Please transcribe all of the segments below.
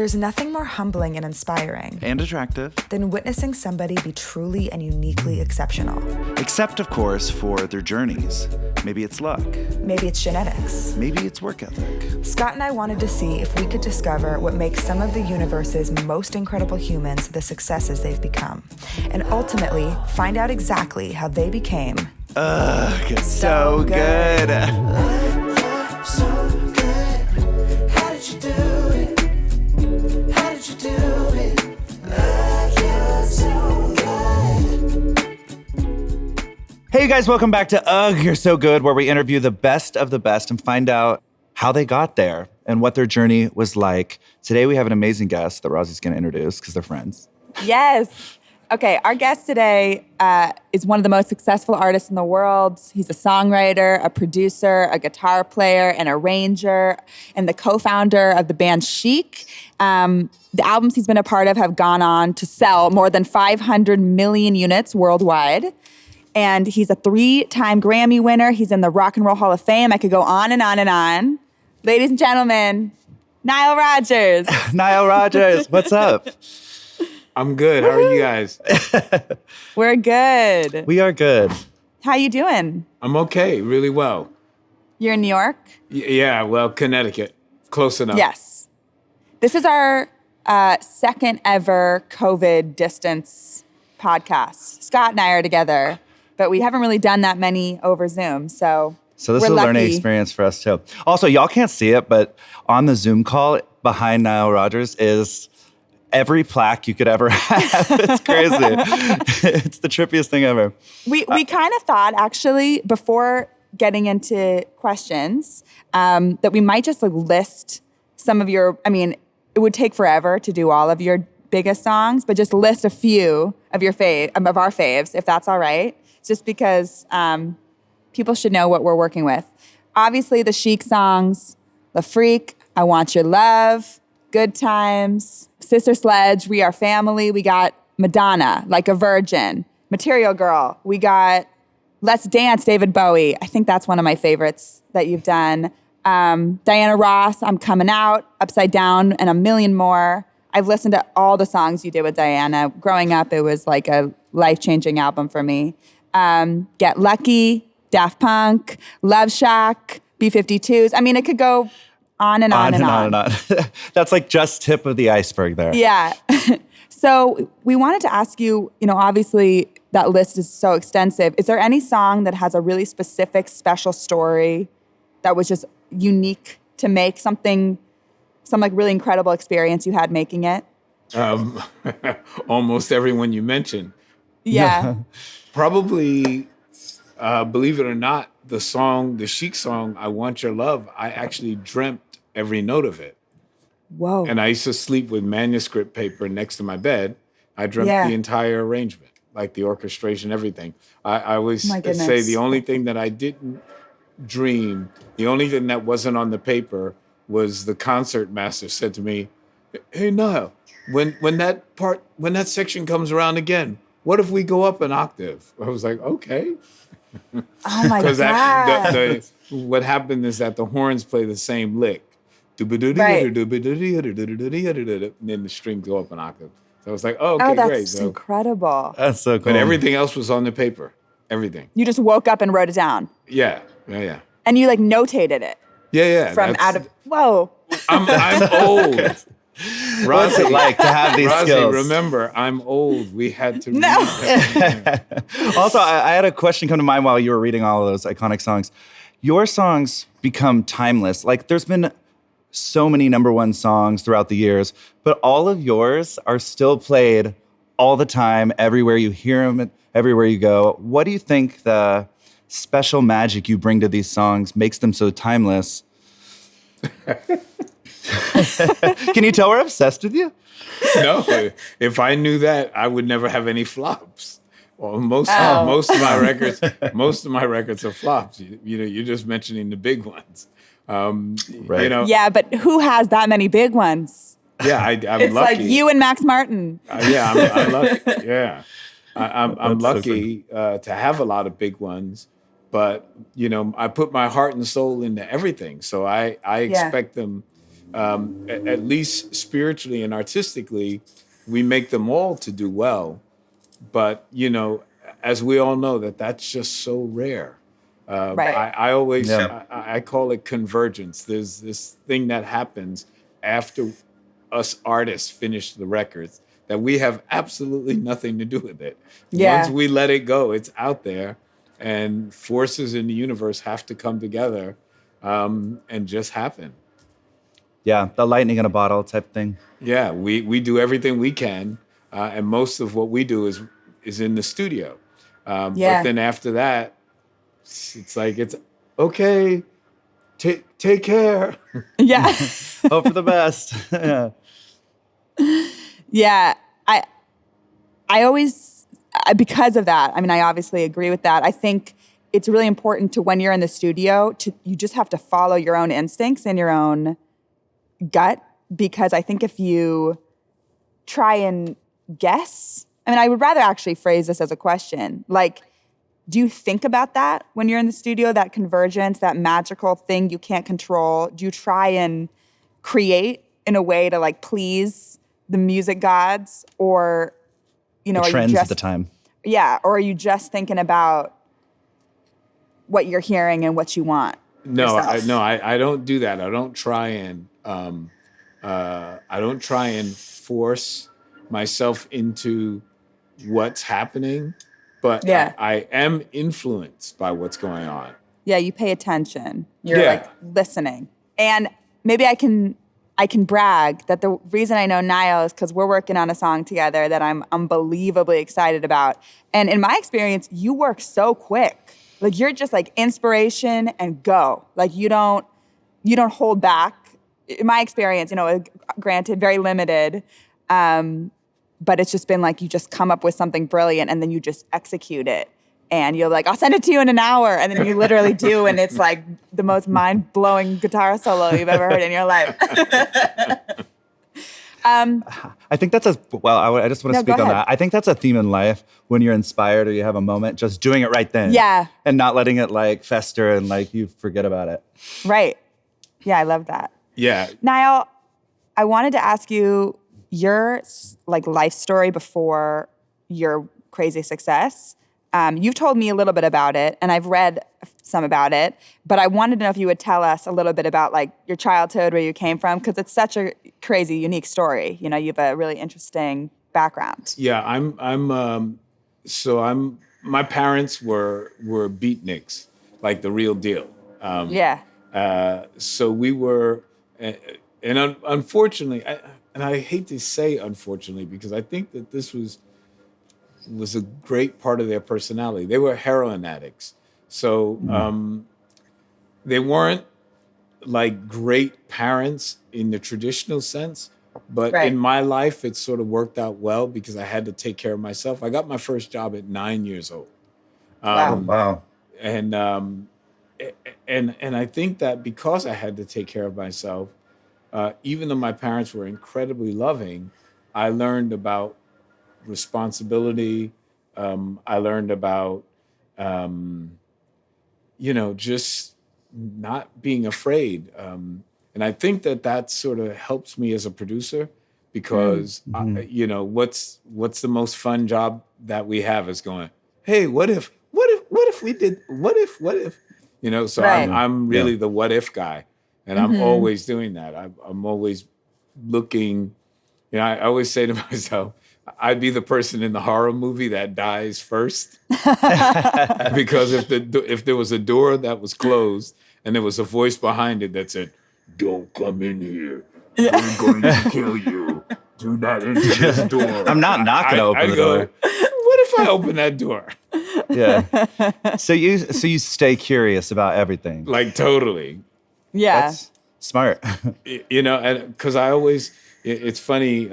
There's nothing more humbling and inspiring and attractive than witnessing somebody be truly and uniquely exceptional. Except, of course, for their journeys. Maybe it's luck. Maybe it's genetics. Maybe it's work ethic. Scott and I wanted to see if we could discover what makes some of the universe's most incredible humans the successes they've become, and ultimately find out exactly how they became so good. Hey guys, welcome back to Ugh, You're So Good, where we interview the best of the best and find out how they got there and what their journey was like. Today we have an amazing guest that Rozzi's going to introduce because they're friends. Yes. Okay, our guest today is one of the most successful artists in the world. He's a songwriter, a producer, a guitar player, an arranger, and the co-founder of the band Chic. The albums he's been a part of have gone on to sell more than 500 million units worldwide. And he's a 3-time Grammy winner. He's in the Rock and Roll Hall of Fame. I could go on and on and on. Ladies and gentlemen, Nile Rodgers. Nile Rodgers, what's up? I'm good. How are you guys? We're good. We are good. How you doing? I'm okay, really well. You're in New York? Yeah, well, Connecticut. Close enough. Yes. This is our second ever COVID distance podcast. Scott and I are together, but we haven't really done that many over Zoom, so this we're is a lucky. learning experience for us too. Also, y'all can't see it, but on the Zoom call behind Nile Rodgers is every plaque you could ever have. It's crazy. It's the trippiest thing ever. We kind of thought, actually, before getting into questions, that we might just list some of your, it would take forever to do all of your biggest songs, but just list a few of your of our faves, if that's all right. Just because people should know what we're working with. Obviously, the Chic songs, The Freak, I Want Your Love, Good Times, Sister Sledge, We Are Family. We got Madonna, Like a Virgin, Material Girl. We got Let's Dance, David Bowie. I think that's one of my favorites that you've done. Diana Ross, I'm Coming Out, Upside Down, and a million more. I've listened to all the songs you did with Diana. Growing up, it was like a life-changing album for me. Get Lucky, Daft Punk, Love Shack, B-52s. It could go on and on and on. That's like just tip of the iceberg there. Yeah. So we wanted to ask you, obviously that list is so extensive. Is there any song that has a really specific, special story that was just unique to make something, some really incredible experience you had making it? Almost everyone you mentioned. Yeah. Probably, believe it or not, the Chic song, I Want Your Love, I actually dreamt every note of it. Whoa. And I used to sleep with manuscript paper next to my bed. I dreamt the entire arrangement, like the orchestration, everything. I always say the only thing that I didn't dream, the only thing that wasn't on the paper was the concert master said to me, "Hey, Niall, when that section comes around again, what if we go up an octave?" I was like, okay. Oh my God. What happened is that the horns play the same lick. Right. And then the strings go up an octave. So I was like, oh, okay, that's great. So, incredible. That's so cool. but everything else was on the paper. Everything. You just woke up and wrote it down. Yeah. And you notated it. Yeah. From out of, whoa. I'm old. What's it like to have these Rozzi, skills? remember, I'm old. We had to No. read that. Also, I had a question come to mind while you were reading all of those iconic songs. Your songs become timeless. There's been so many number one songs throughout the years, but all of yours are still played all the time, everywhere you hear them, everywhere you go. What do you think the special magic you bring to these songs makes them so timeless? Can you tell we're obsessed with you? No, if I knew that, I would never have any flops. Well, most of my records are flops. You're just mentioning the big ones. Right. Yeah, but who has that many big ones? Yeah, I'm It's lucky. like you and Max Martin. I'm lucky. Yeah, I'm That's lucky to have a lot of big ones. But I put my heart and soul into everything, so I expect them at least spiritually and artistically, we make them all to do well. But, as we all know, that's just so rare. Right. I always, I call it convergence. There's this thing that happens after us artists finish the records that we have absolutely nothing to do with it. Yeah. Once we let it go, it's out there, and forces in the universe have to come together and just happen. Yeah, the lightning in a bottle type thing. Yeah, we do everything we can, and most of what we do is in the studio. But then after that, it's like, it's okay. Take care. Yeah. Hope for the best. Yeah. Yeah. I always, because of that, I mean, I obviously agree with that. I think it's really important to, when you're in the studio, you just have to follow your own instincts and your own gut, because I think if you try and guess, I mean, I would rather actually phrase this as a question. Like, do you think about that when you're in the studio, that convergence, that magical thing you can't control? Do you try and create in a way to like please the music gods, or, the trends at the time? Yeah, or are you just thinking about what you're hearing and what you want? No, I don't do that. I don't try and force myself into what's happening, but I am influenced by what's going on. Yeah, you pay attention. You're like listening. And maybe I can brag that the reason I know Nile is because we're working on a song together that I'm unbelievably excited about. And in my experience, you work so quick. Like, you're just like inspiration and go. Like, you don't hold back. In my experience, granted, very limited, but it's just been like you just come up with something brilliant and then you just execute it. And you're like, I'll send it to you in an hour. And then you literally do. And it's like the most mind-blowing guitar solo you've ever heard in your life. I think that's I just want to speak on that. I think that's a theme in life when you're inspired or you have a moment, just doing it right then. Yeah. And not letting it like fester and like you forget about it. Right. Yeah, I love that. Yeah. Niall, I wanted to ask you your like life story before your crazy success. You've told me a little bit about it, and I've read some about it, but I wanted to know if you would tell us a little bit about like your childhood, where you came from, because it's such a crazy, unique story. You have a really interesting background. Yeah, my parents were beatniks, like the real deal. So we were, and unfortunately, and I hate to say unfortunately, because I think that this was a great part of their personality. They were heroin addicts. So they weren't like great parents in the traditional sense, but in my life, it sort of worked out well because I had to take care of myself. I got my first job at 9 years old. Wow. And I think that because I had to take care of myself, even though my parents were incredibly loving, I learned about responsibility. I learned about, just not being afraid. And I think that sort of helps me as a producer because, what's the most fun job that we have is going, hey, what if we did, what if, so I'm really the what if guy. And I'm always doing that. I'm always looking, I always say to myself, I'd be the person in the horror movie that dies first. Because if there was a door that was closed and there was a voice behind it that said, don't come in here. I'm going to kill you. Do not enter this door. I'm not knocking open the door. What if I open that door? Yeah. So you stay curious about everything. Like totally. Yeah. That's smart. And because I always, it's funny,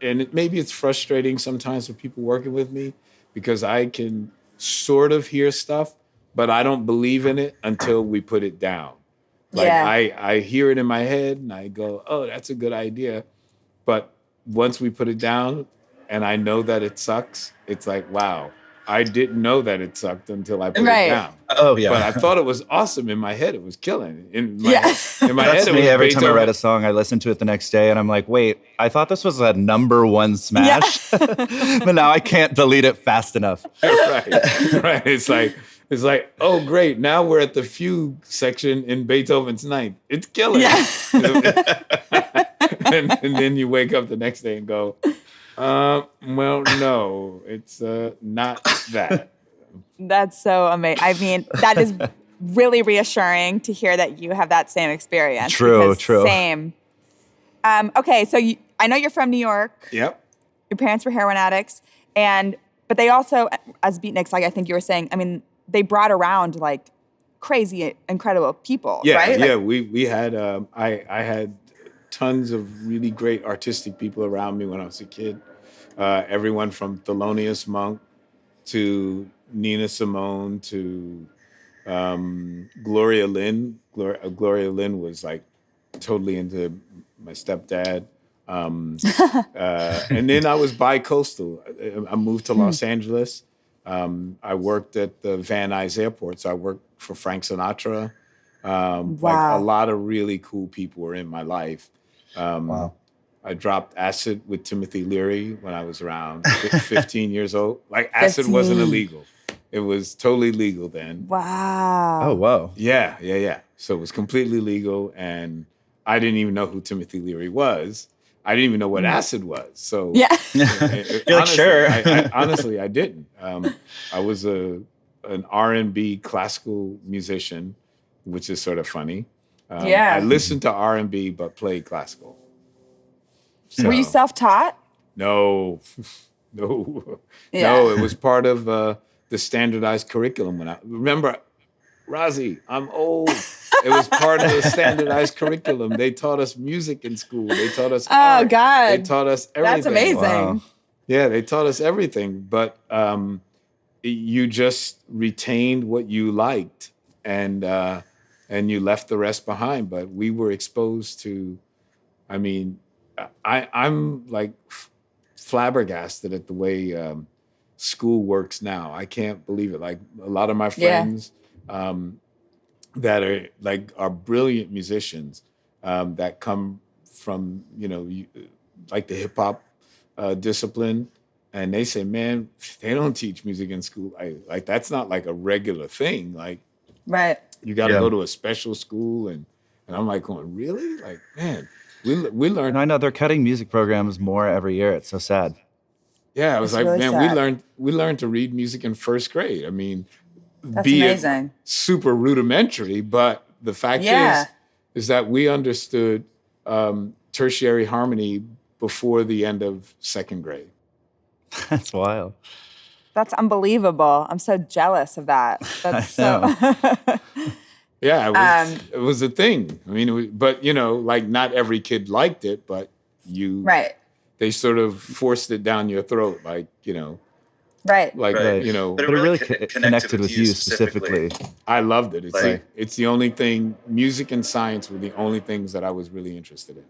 maybe it's frustrating sometimes for people working with me because I can sort of hear stuff, but I don't believe in it until we put it down. Like I hear it in my head and I go, oh, that's a good idea. But once we put it down and I know that it sucks, it's like, wow, I didn't know that it sucked until I put it down. Oh yeah. But I thought it was awesome in my head. It was killing. In my That's head, it me. was Every time I Beethoven. write a song, I listen to it the next day, and I'm like, "Wait, I thought this was a number one smash, but now I can't delete it fast enough." Right. It's like, oh great, now we're at the fugue section in Beethoven's Ninth. It's killing. And then you wake up the next day and go, well, no, it's not that. That's so amazing. I mean, that is really reassuring to hear that you have that same experience. True. Same. Okay, so I know you're from New York. Yep. Your parents were heroin addicts, but they also, as beatniks, like I think you were saying, I mean, they brought around like crazy, incredible people, right? Yeah, we had, I had tons of really great artistic people around me when I was a kid. Everyone from Thelonious Monk to Nina Simone to Gloria Lynn. Gloria Lynn was like totally into my stepdad. And then I was bi-coastal. I moved to Los Angeles. I worked at the Van Nuys Airport, so I worked for Frank Sinatra. Like a lot of really cool people were in my life. I dropped acid with Timothy Leary when I was around 15 years old. Like acid wasn't illegal. It was totally legal then. Wow. Oh, wow. Yeah. So it was completely legal, and I didn't even know who Timothy Leary was. I didn't even know what acid was. So yeah, You're like, sure. honestly, I didn't. I was an R&B classical musician, which is sort of funny. I listened to R&B but played classical. So, were you self-taught? No. No, it was part of the standardized curriculum. Remember, Rozzi, I'm old. It was part of the standardized curriculum. They taught us music in school. They taught us art. Oh, God. They taught us everything. That's amazing. Wow. Yeah, they taught us everything. But you just retained what you liked, and you left the rest behind. But we were exposed to, I mean, I'm like flabbergasted at the way school works now. I can't believe it. Like a lot of my friends that are brilliant musicians that come from, like the hip hop discipline. And they say, man, they don't teach music in school. Like that's not like a regular thing. Like, right. You got to go to a special school. And I'm like going, really? Like, man, we learned. And I know they're cutting music programs more every year. It's so sad. Yeah, I was like, really man, sad. we learned to read music in first grade. I mean, That's amazing. Super rudimentary, but the fact is that we understood tertiary harmony before the end of second grade. That's wild. That's unbelievable. I'm so jealous of that. That's so. Yeah, it was a thing. I mean, but like not every kid liked it, but right. They sort of forced it down your throat, like right. Like But it really connected with you specifically. I loved it. It's the only thing. Music and science were the only things that I was really interested in.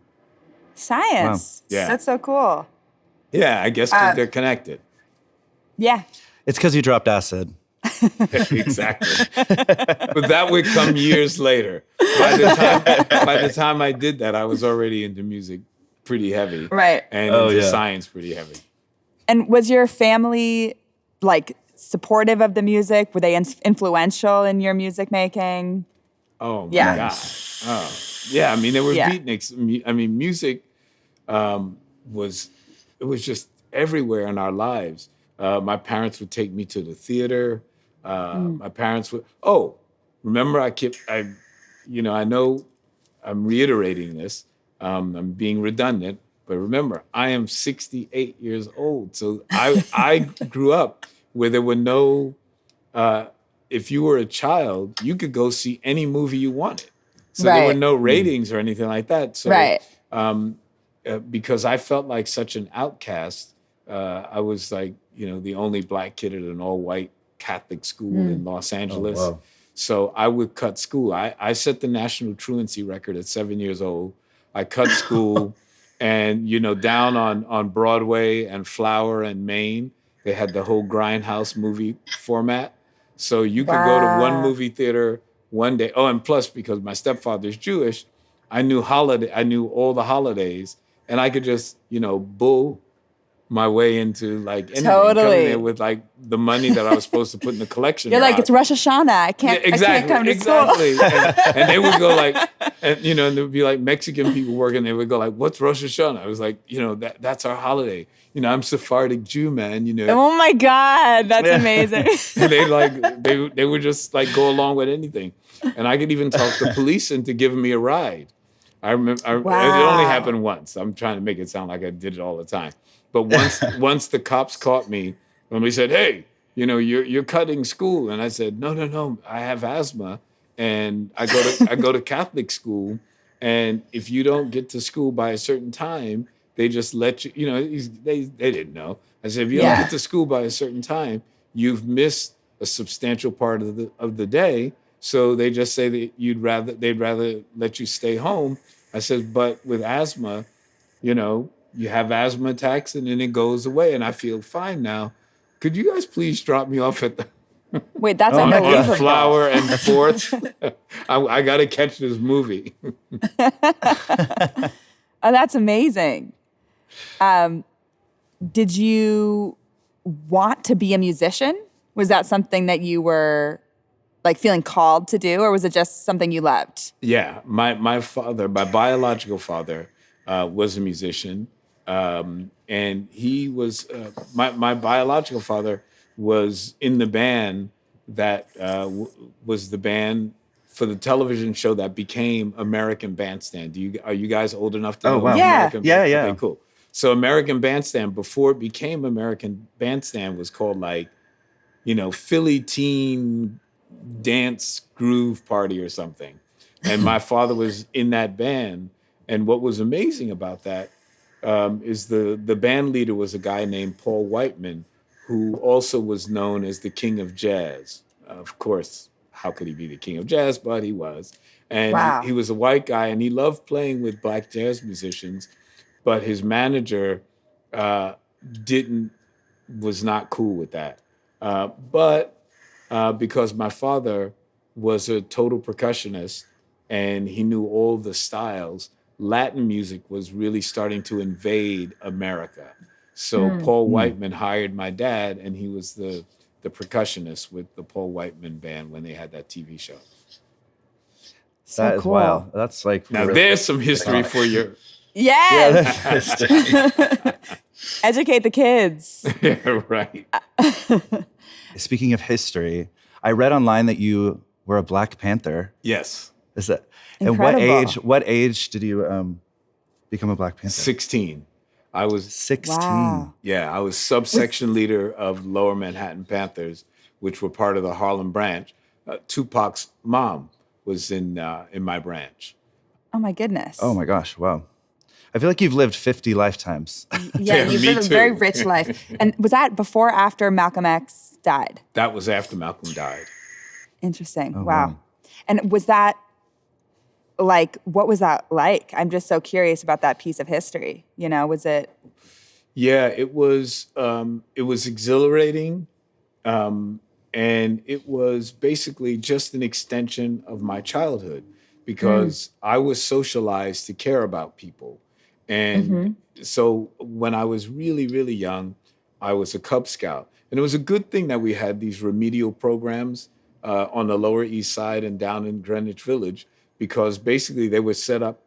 Science. Wow. Yeah, that's so cool. Yeah, I guess 'cause they're connected. Yeah. It's because you dropped acid. Exactly. But that would come years later. By the time I did that, I was already into music pretty heavy. Right. And into science pretty heavy. And was your family like supportive of the music? Were they influential in your music making? Oh my God. Oh. Yeah, I mean there were beatniks. I mean music was just everywhere in our lives. My parents would take me to the theater. My parents would. Oh, remember I know I'm reiterating this. I'm being redundant, but remember, I am 68 years old. So I grew up where there were no. If you were a child, you could go see any movie you wanted. So there were no ratings or anything like that. So because I felt like such an outcast, I was like, the only black kid at an all-white Catholic school in Los Angeles. Oh, wow. So I would cut school. I set the national truancy record at 7 years old. I cut school and, down on Broadway and Flower and Main, they had the whole Grindhouse movie format. So you could go to one movie theater one day. Oh, and plus, because my stepfather's Jewish, I knew all the holidays, and I could just, bull my way into like anything, coming there with like the money that I was supposed to put in the collection. You're like, it's Rosh Hashanah. I can't come to school. And they would go like, and there would be like Mexican people working. They would go like, what's Rosh Hashanah? I was like, that's our holiday. I'm Sephardic Jew, man. Oh my God, that's amazing. And they would just like go along with anything. And I could even talk the police into giving me a ride. I remember it only happened once. I'm trying to make it sound like I did it all the time. But once the cops caught me, when we said, hey, you're cutting school. And I said, no, I have asthma. And I go to Catholic school. And if you don't get to school by a certain time, they just let you, they didn't know. I said, if you don't get to school by a certain time, you've missed a substantial part of the day. So they just say that they'd rather let you stay home. I said, but with asthma, you have asthma attacks and then it goes away and I feel fine now. Could you guys please drop me off at the Wait, that's unbelievable. On Flower and 4th? I got to catch this movie. Oh, that's amazing. Did you want to be a musician? Was that something that you were like feeling called to do, or was it just something you loved? Yeah, my biological father was a musician. And he was, my biological father was in the band that was the band for the television show that became American Bandstand. Are you guys old enough to know? Wow. American Yeah. Okay, cool. So American Bandstand, before it became American Bandstand, was called like, Philly Teen Dance Groove Party or something. And my father was in that band. And what was amazing about that is the band leader was a guy named Paul Whiteman, who also was known as the King of Jazz. Of course, how could he be the King of Jazz? But he was. And he was a white guy, and he loved playing with black jazz musicians. But his manager was not cool with that. But because my father was a total percussionist and he knew all the styles, Latin music was really starting to invade America. So Paul Whiteman hired my dad, and he was the percussionist with the Paul Whiteman band when they had that TV show. That is cool. wild. That's like now there's some history for you. Yes. Educate the kids. Yeah, right. Speaking of history, I read online that you were a Black Panther. Yes. Is that? Incredible. And what age did you become a Black Panther? 16. I was 16. Wow. Yeah, I was subsection leader of Lower Manhattan Panthers, which were part of the Harlem branch. Tupac's mom was in my branch. Oh my goodness. Oh my gosh! Wow. I feel like you've lived 50 lifetimes. Yeah, you've lived a very rich life. And was that before or after Malcolm X died? That was after Malcolm died. Interesting. Oh, wow. And was that what was that like? I'm just so curious about that piece of history. Was it? Yeah, it was exhilarating. And it was basically just an extension of my childhood because I was socialized to care about people. And so when I was really, really young, I was a Cub Scout. And it was a good thing that we had these remedial programs on the Lower East Side and down in Greenwich Village, because basically they were set up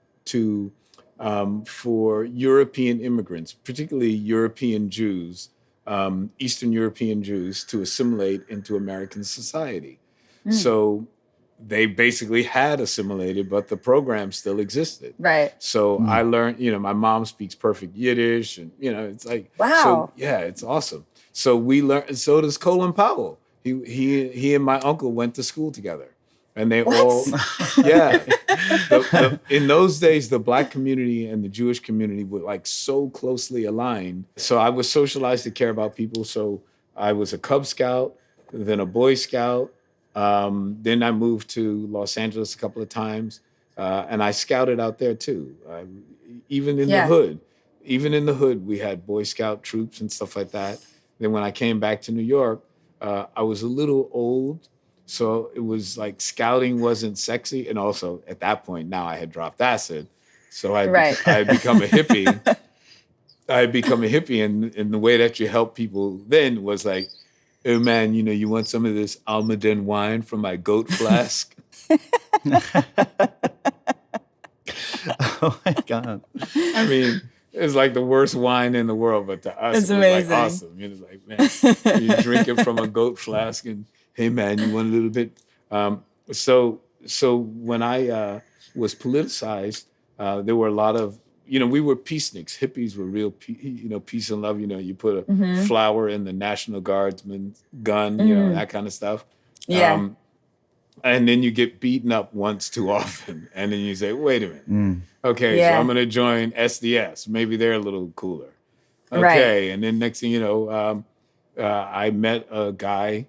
for European immigrants, particularly European Jews, Eastern European Jews, to assimilate into American society. So they basically had assimilated, but the program still existed. Right. So I learned, my mom speaks perfect Yiddish, and it's like, wow. So yeah, it's awesome. So we learned. So does Colin Powell. He and my uncle went to school together. And they all, yeah. In those days, the Black community and the Jewish community were like so closely aligned. So I was socialized to care about people. So I was a Cub Scout, then a Boy Scout. Then I moved to Los Angeles a couple of times. And I scouted out there too. Even in the hood, we had Boy Scout troops and stuff like that. Then when I came back to New York, I was a little old. So it was like scouting wasn't sexy. And also at that point, now I had dropped acid. So I had become a hippie. I had become a hippie. And the way that you help people then was like, oh man, you want some of this Almaden wine from my goat flask? Oh my God. I mean, it's like the worst wine in the world, but to us, it's it was amazing. like awesome. It was like, man, you drink it from a goat flask and hey man, you want a little bit? So when I was politicized, there were a lot of, we were peaceniks. Hippies were real, peace and love. You put a flower in the National Guardsman's gun, that kind of stuff. Yeah. And then you get beaten up once too often. And then you say, wait a minute. Okay, so I'm going to join SDS. Maybe they're a little cooler. Okay, right. And then next thing you know, I met a guy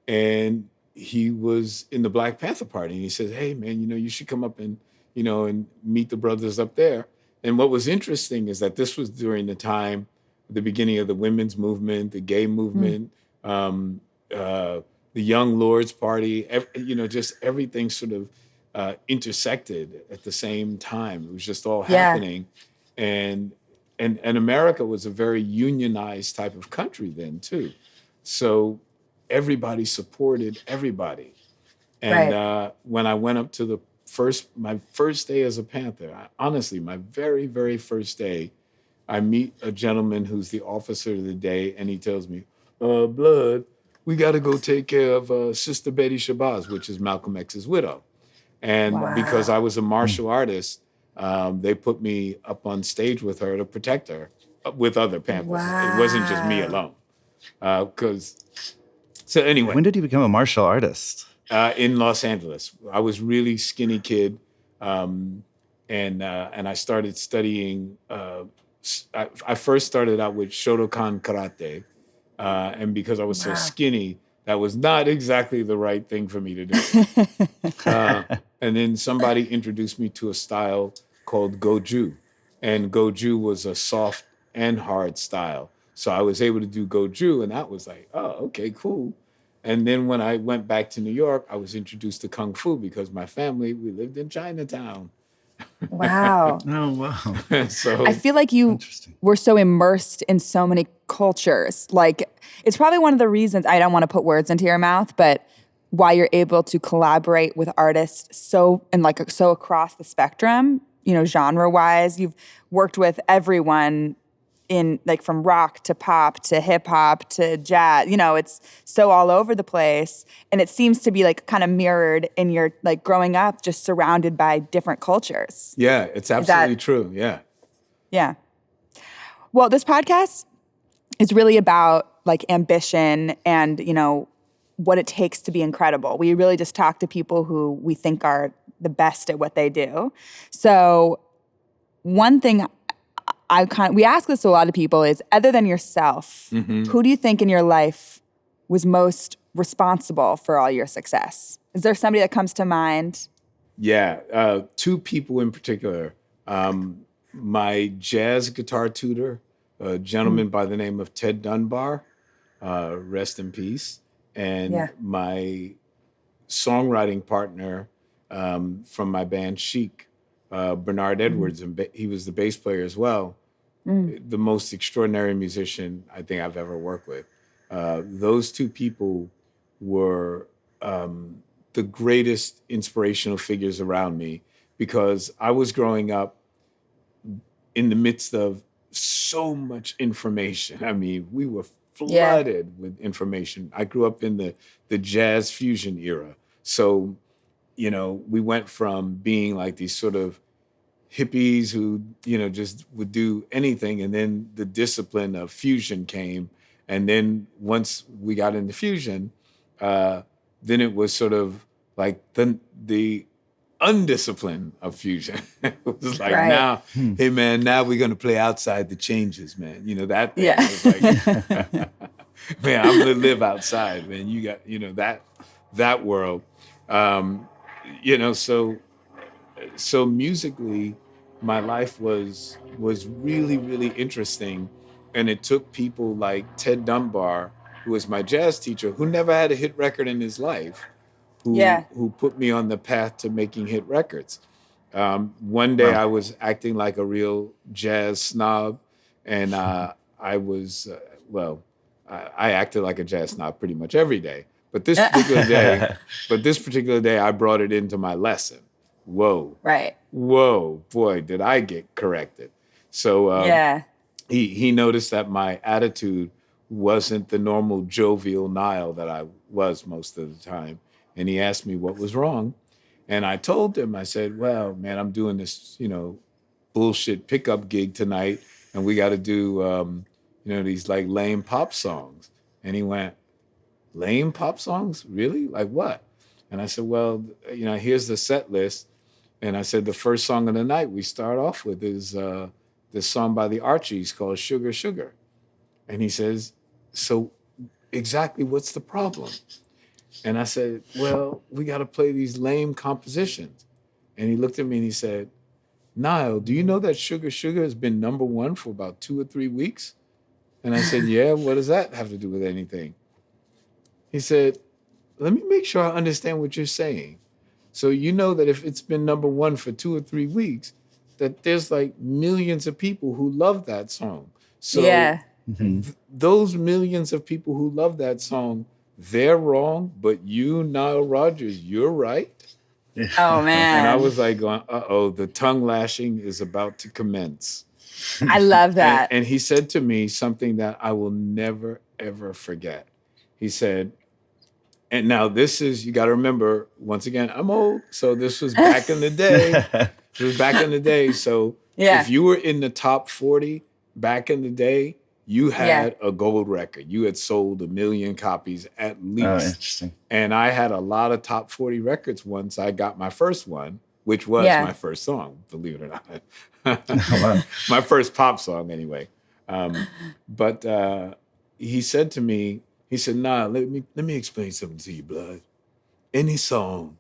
and he was in the Black Panther Party. And he says, hey, man, you should come up and, and meet the brothers up there. And what was interesting is that this was during the time, the beginning of the women's movement, the gay movement, the Young Lords Party, just everything sort of intersected at the same time. It was just all happening. And America was a very unionized type of country then too. So everybody supported everybody. And when I went up to my first day as a Panther, honestly, my very, very first day, I meet a gentleman who's the officer of the day, and he tells me, Blood, we got to go take care of Sister Betty Shabazz, which is Malcolm X's widow. And because I was a martial artist, they put me up on stage with her to protect her with other Panthers. It wasn't just me alone. So anyway. When did you become a martial artist? In Los Angeles. I was really skinny kid. And I started studying. I first started out with Shotokan karate. And because I was so skinny, that was not exactly the right thing for me to do. And then somebody introduced me to a style called Goju. And Goju was a soft and hard style. So I was able to do Goju, and that was like, oh, okay, cool. And then when I went back to New York, I was introduced to Kung Fu because my family, we lived in Chinatown. Wow. Oh, wow. So I feel like you were so immersed in so many cultures. Like, it's probably one of the reasons, I don't want to put words into your mouth, but why you're able to collaborate with artists so across the spectrum, genre-wise. You've worked with everyone in from rock to pop to hip hop to jazz, it's so all over the place. And it seems to be kind of mirrored in your growing up, just surrounded by different cultures. Yeah, it's absolutely true. Yeah. Yeah. Well, this podcast is really about ambition and, what it takes to be incredible. We really just talk to people who we think are the best at what they do. So one thing we ask this to a lot of people is, other than yourself, who do you think in your life was most responsible for all your success? Is there somebody that comes to mind? Yeah, two people in particular. My jazz guitar tutor, a gentleman by the name of Ted Dunbar, rest in peace, and my songwriting partner from my band Chic, Bernard Edwards, and he was the bass player as well. The most extraordinary musician I think I've ever worked with. Those two people were the greatest inspirational figures around me, because I was growing up in the midst of so much information. I mean, we were flooded with information. I grew up in the jazz fusion era. So, we went from being like these sort of hippies who, just would do anything. And then the discipline of fusion came. And then once we got into fusion, then it was sort of like the undiscipline of fusion. It was like, now, hey man, now we're going to play outside the changes, man. That thing was like, man, I'm going to live outside, man. You got, that world. So musically, my life was really, really interesting. And it took people like Ted Dunbar, who was my jazz teacher, who never had a hit record in his life, who put me on the path to making hit records. One day I was acting like a real jazz snob, and I acted like a jazz snob pretty much every day. But this particular day, I brought it into my lesson. Whoa. Right. Whoa, boy, did I get corrected. So he noticed that my attitude wasn't the normal jovial Nile that I was most of the time. And he asked me what was wrong. And I told him, I said, well, man, I'm doing this, bullshit pickup gig tonight. And we got to do, these like lame pop songs. And he went, lame pop songs? Really? Like what? And I said, well, here's the set list. And I said, the first song of the night we start off with is this song by the Archies called Sugar, Sugar. And he says, so exactly what's the problem? And I said, well, we got to play these lame compositions. And he looked at me and he said, Nile, do you know that Sugar, Sugar has been number one for about 2 or 3 weeks? And I said, yeah, what does that have to do with anything? He said, let me make sure I understand what you're saying. So you know that if it's been number one for 2 or 3 weeks, that there's like millions of people who love that song. So those millions of people who love that song, they're wrong, but you, Nile Rodgers, you're right. Oh, man. And I was like going, uh-oh, the tongue lashing is about to commence. I love that. And he said to me something that I will never, ever forget. He said, and now this is, you got to remember, once again, I'm old. So this was back in the day. It was back in the day. So if you were in the top 40 back in the day, you had a gold record. You had sold 1 million copies at least. Oh, interesting. And I had a lot of top 40 records once I got my first one, which was my first song, believe it or not. My first pop song, anyway. But he said to me, he said, nah, let me explain something to you, blood. Any song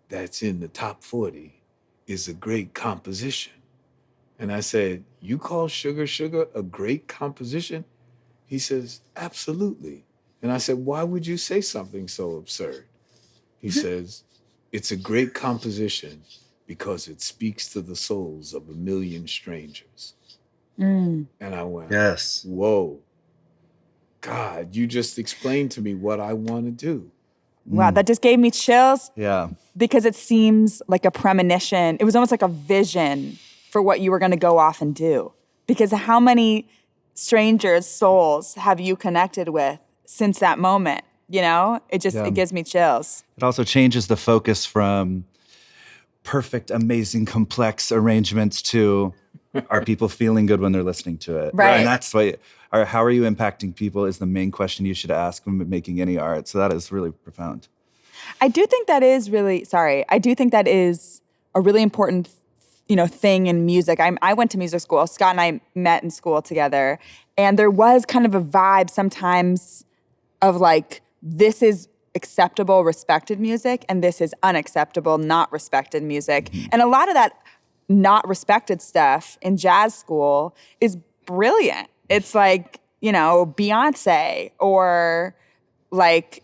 that's in the top 40 is a great composition. And I said, you call Sugar Sugar a great composition? He says, absolutely. And I said, why would you say something so absurd? He says, it's a great composition because it speaks to the souls of 1 million strangers. And I went, yes. Whoa. God, you just explained to me what I want to do. Wow, that just gave me chills. Yeah. Because it seems like a premonition. It was almost like a vision for what you were going to go off and do. Because how many strangers' souls have you connected with since that moment? It just it gives me chills. It also changes the focus from perfect, amazing, complex arrangements to are people feeling good when they're listening to it? Right. And that's why, how are you impacting people is the main question you should ask when making any art. So that is really profound. I do think that is a really important thing in music. I went to music school. Scott and I met in school together. And there was kind of a vibe sometimes of like, this is acceptable, respected music, and this is unacceptable, not respected music. Mm-hmm. And a lot of that not respected stuff in jazz school is brilliant. It's like, Beyonce or like,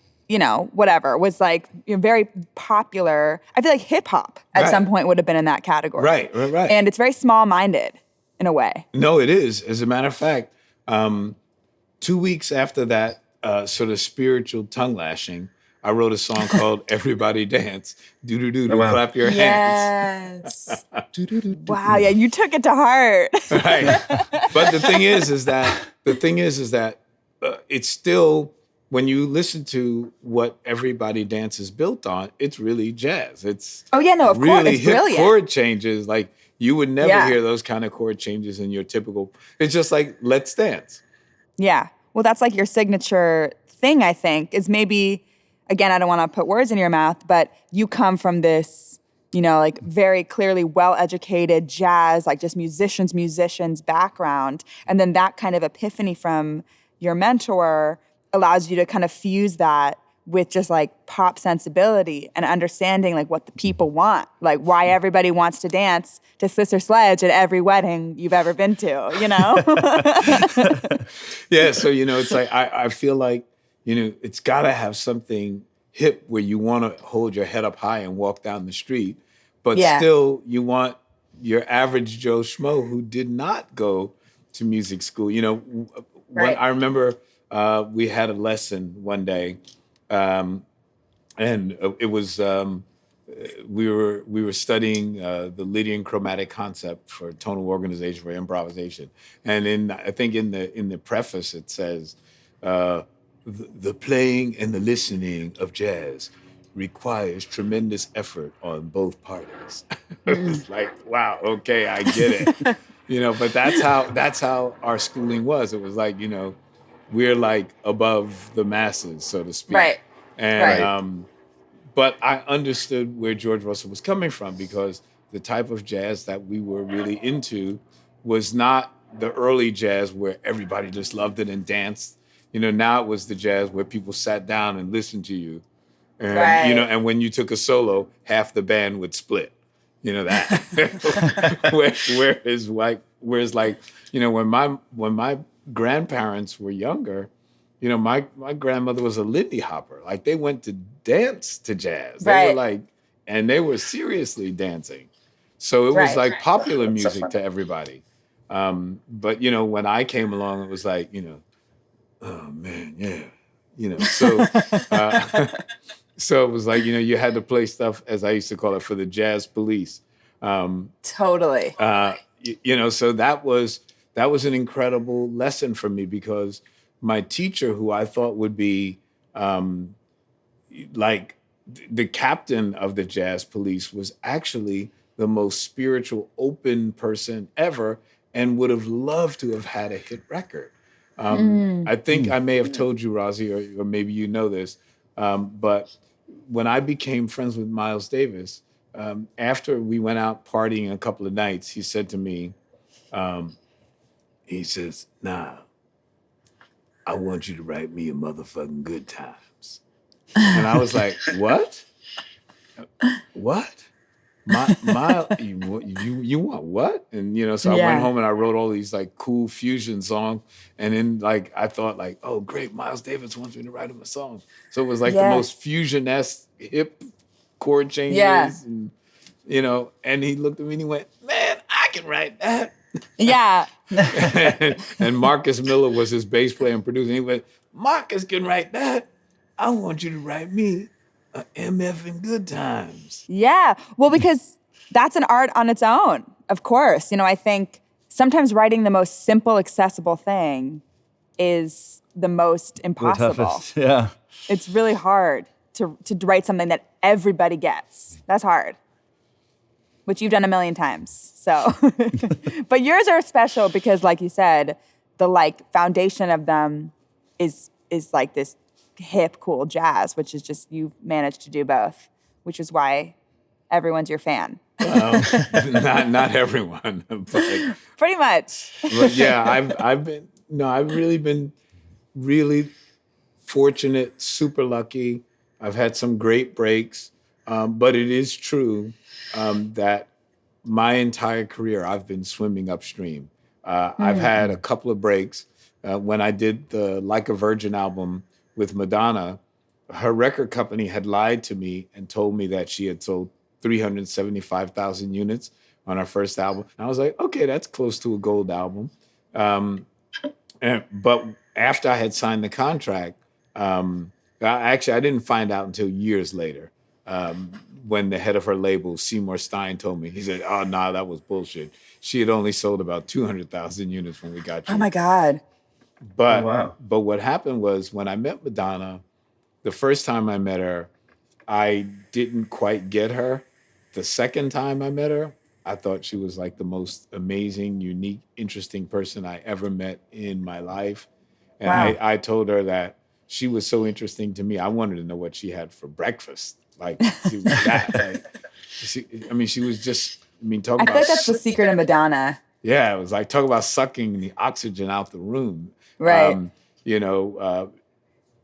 whatever was like very popular. I feel like hip hop at some point would have been in that category. Right. And it's very small-minded in a way. No, it is. As a matter of fact, 2 weeks after that sort of spiritual tongue lashing, I wrote a song called Everybody Dance. Do-do-do, clap your hands. Yes. Wow, yeah, you took it to heart. Right. But the thing is that it's still, when you listen to what Everybody Dance is built on, it's really jazz. It's of course, really it's hip brilliant. chord changes. Like you would never hear those kind of chord changes in your typical. It's just like Let's Dance. Yeah. Well, that's like your signature thing, I think, is maybe, again, I don't want to put words in your mouth, but you come from this, like very clearly well-educated jazz, like just musicians background. And then that kind of epiphany from your mentor allows you to kind of fuse that with just like pop sensibility and understanding like what the people want, like why everybody wants to dance to Sister Sledge at every wedding you've ever been to, you know? Yeah, so, you know, it's like, I feel like, you know, it's gotta have something hip where you wanna hold your head up high and walk down the street, but still you want your average Joe Schmo who did not go to music school. You know, when I remember we had a lesson one day, and it was we were studying the Lydian chromatic concept for tonal organization for improvisation, and I think in the preface it says the playing and the listening of jazz requires tremendous effort on both parties. It's like, wow, okay, I get it. You know, but that's how our schooling was. It was like, you know, we're like above the masses, so to speak. Right. And but I understood where George Russell was coming from, because the type of jazz that we were really into was not the early jazz where everybody just loved it and danced. You know, now it was the jazz where people sat down and listened to you. And, you know, and when you took a solo, half the band would split. You know that. Whereas like, you know, when my grandparents were younger, you know, my grandmother was a Lindy Hopper. Like, they went to dance to jazz. They were like, and they were seriously dancing. So it was like popular music to everybody. But, you know, when I came along, it was like, you know, oh man, yeah. You know, so so it was like, you know, you had to play stuff, as I used to call it, for the jazz police. Totally. You know, so that was an incredible lesson for me, because my teacher, who I thought would be like the captain of the jazz police, was actually the most spiritual, open person ever, and would have loved to have had a hit record. I think I may have told you, Rozzi, or maybe you know this, but when I became friends with Miles Davis, after we went out partying a couple of nights, he said to me, he says, "Nah, I want you to write me a motherfucking good times." And I was like, "What? What? You want what?" And, you know, so I went home and I wrote all these like cool fusion songs. And then like, I thought like, oh great, Miles Davis wants me to write him a song. So it was like the most fusion-esque hip chord changes. And, you know, and he looked at me and he went, "Man, I can write that." Yeah. And Marcus Miller was his bass player and producer. And he went, "Marcus can write that. I want you to write me MF in good times." Yeah. Well, because that's an art on its own, of course. You know, I think sometimes writing the most simple, accessible thing is the most impossible. Yeah. It's really hard to write something that everybody gets. That's hard, which you've done a million times. So, but yours are special because, like you said, the like foundation of them is like this hip, cool jazz, which is just, you've managed to do both, which is why everyone's your fan. Well, not everyone, but pretty much. But yeah, I've really been really fortunate, super lucky. I've had some great breaks, but it is true that my entire career I've been swimming upstream. I've had a couple of breaks. When I did the Like a Virgin album with Madonna, her record company had lied to me and told me that she had sold 375,000 units on her first album. And I was like, okay, that's close to a gold album. But after I had signed the contract, I didn't find out until years later, when the head of her label, Seymour Stein, told me. He said, "Oh, no, that was bullshit. She had only sold about 200,000 units when we got you." Oh, my God. But what happened was, when I met Madonna, the first time I met her, I didn't quite get her. The second time I met her, I thought she was like the most amazing, unique, interesting person I ever met in my life. And I told her that she was so interesting to me, I wanted to know what she had for breakfast. Like, she was that. Like, she was just, talk about... I think that's the secret of Madonna. Yeah, it was like, talk about sucking the oxygen out the room. Right.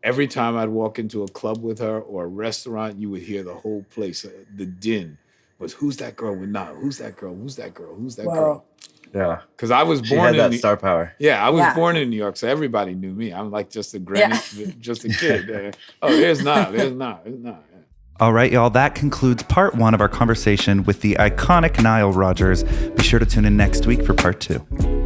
every time I'd walk into a club with her or a restaurant, you would hear the whole place. The din was, who's that girl with Nile? Who's that girl? Who's that girl? Who's that girl? Yeah. Because I was She born had that star power. Yeah, I was born in New York, so everybody knew me. I'm like just a granny, just a kid. Oh, there's Nile. There's Nile. There's Nile. All right, y'all, that concludes part 1 of our conversation with the iconic Nile Rodgers. Be sure to tune in next week for part 2.